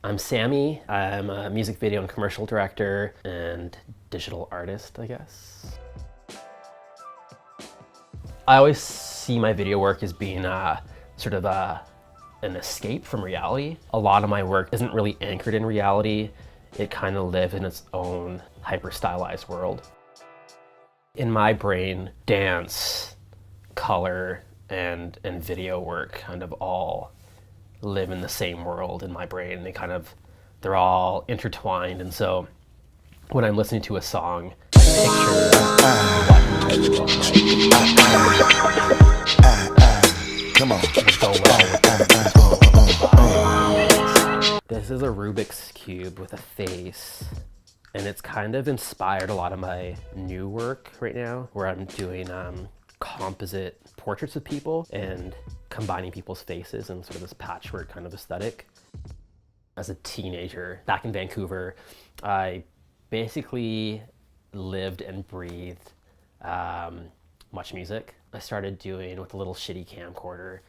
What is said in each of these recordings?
I'm Sammy. I'm a music video and commercial director and digital artist, I guess. I always see my video work as being sort of an escape from reality. A lot of my work isn't really anchored in reality. It kind of lives in its own hyper-stylized world. In my brain, dance, color, and video work kind of all live in the same world in my brain. They're all intertwined. And so when I'm listening to a song, I picture what music looks like. Come on. Would go well with the This is a Rubik's Cube with a face. And it's kind of inspired a lot of my new work right now, where I'm doing composite portraits of people and combining people's faces in sort of this patchwork kind of aesthetic. As a teenager back in Vancouver, I basically lived and breathed much music. I started doing, with a little shitty camcorder,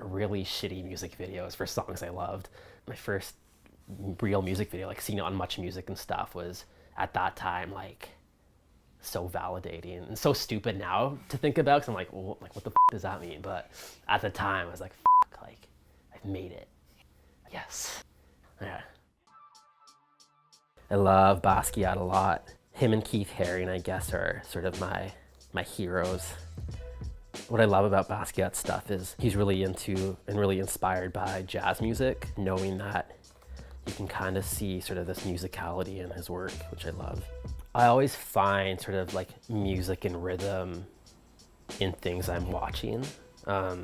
really shitty music videos for songs I loved. My first real music video, like seeing it on Much Music and stuff, was at that time like so validating and so stupid now to think about, because I'm like, well, like what the does that mean? But at the time I was like, like I've made it. Yes. Yeah. I love Basquiat a lot. Him and Keith Haring, I guess, are sort of my heroes. What I love about Basquiat's stuff is he's really into and really inspired by jazz music, knowing that you can kind of see sort of this musicality in his work, which I love. I always find sort of like music and rhythm in things I'm watching. So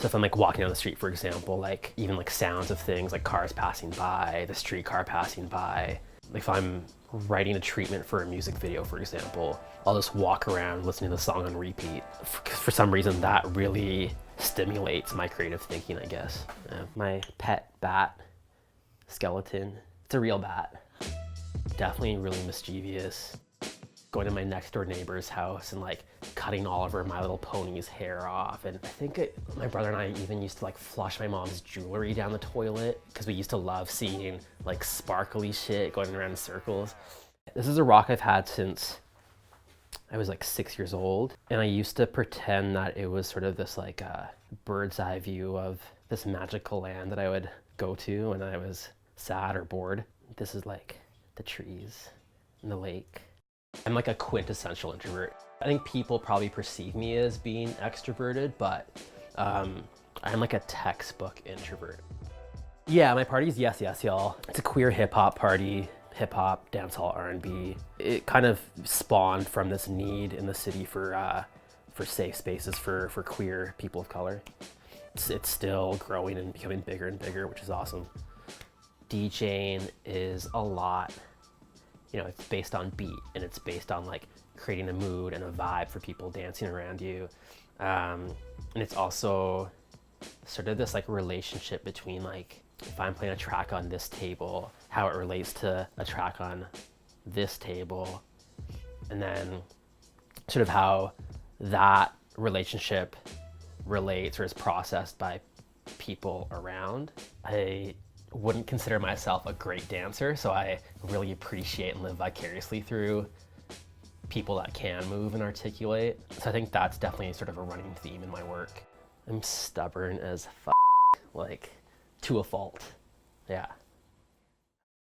if I'm like walking down the street, for example, like even like sounds of things like cars passing by, the streetcar passing by. Like if I'm writing a treatment for a music video, for example, I'll just walk around listening to the song on repeat. For some reason, that really stimulates my creative thinking, I guess. My pet bat skeleton, it's a real bat. Definitely really mischievous. Going to my next door neighbor's house and like cutting all of her My Little Pony's hair off. And I think my brother and I even used to like flush my mom's jewelry down the toilet because we used to love seeing like sparkly shit going around in circles. This is a rock I've had since I was like 6 years old. And I used to pretend that it was sort of this like bird's eye view of this magical land that I would go to when I was sad or bored. This is like the trees and the lake. I'm like a quintessential introvert. I think people probably perceive me as being extroverted, but I'm like a textbook introvert. Yeah, my party's Yes Yes Y'all. It's a queer hip hop party, hip hop, dancehall, R&B. It kind of spawned from this need in the city for safe spaces for queer people of color. It's still growing and becoming bigger and bigger, which is awesome. DJing is a lot. You know, it's based on beat and it's based on like creating a mood and a vibe for people dancing around you. And it's also sort of this like relationship between like, if I'm playing a track on this table, how it relates to a track on this table, and then sort of how that relationship relates or is processed by people around. I wouldn't consider myself a great dancer, so I really appreciate and live vicariously through people that can move and articulate. So I think that's definitely sort of a running theme in my work. I'm stubborn as like to a fault. Yeah.